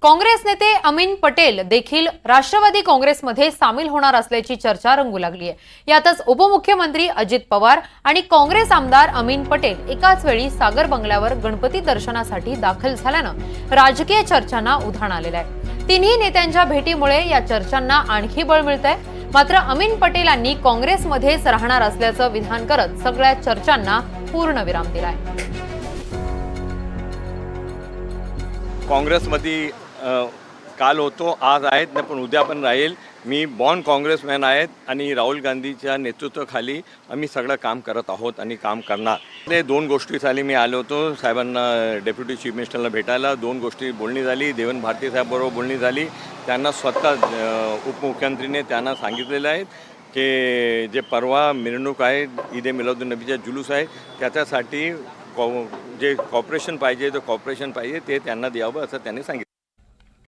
काँग्रेस नेते अमीन पटेल देखील राष्ट्रवादी काँग्रेसमध्ये सामील होणार असल्याची चर्चा रंगू लागली आहे। यातच उपमुख्यमंत्री अजित पवार आणि काँग्रेस आमदार अमीन पटेल एकाच वेळी सागर बंगल्यावर गणपती दर्शनासाठी दाखल झाल्यानं राजकीय चर्चांना उधाण आलेलं आहे। तिन्ही नेत्यांच्या भेटीमुळे या चर्चांना आणखी बळ मिळतंय। मात्र अमीन पटेलांनी काँग्रेसमध्येच राहणार असल्याचं विधान करत सगळ्या चर्चांना पूर्णविराम दिलाय। काँग्रेसमध्ये काल होतो, आज आहेत ना, पण उद्या पण राहील। मी बॉर्न काँग्रेसमॅन आहेत आणि राहुल गांधीच्या नेतृत्वाखाली आम्ही सगळं काम करत आहोत आणि काम करणार। ते दोन गोष्टीसाठी मी आलो होतो साहेबांना, डेप्युटी चीफ मिनिस्टरला भेटायला। दोन गोष्टी बोलणी झाली, देवेंद्र भारती साहेबबरोबर बोलणी झाली। त्यांना स्वतः उपमुख्यमंत्रीने त्यांना सांगितलेलं आहे की जे परवा मिरवणूक आहे, ईद ए मिलादुन्नबीचा जुलूस आहे, त्याच्यासाठी जे कॉपरेशन पाहिजे, ते कॉपरेशन पाहिजे, ते त्यांना द्यावं असं त्यांनी सांगितलं।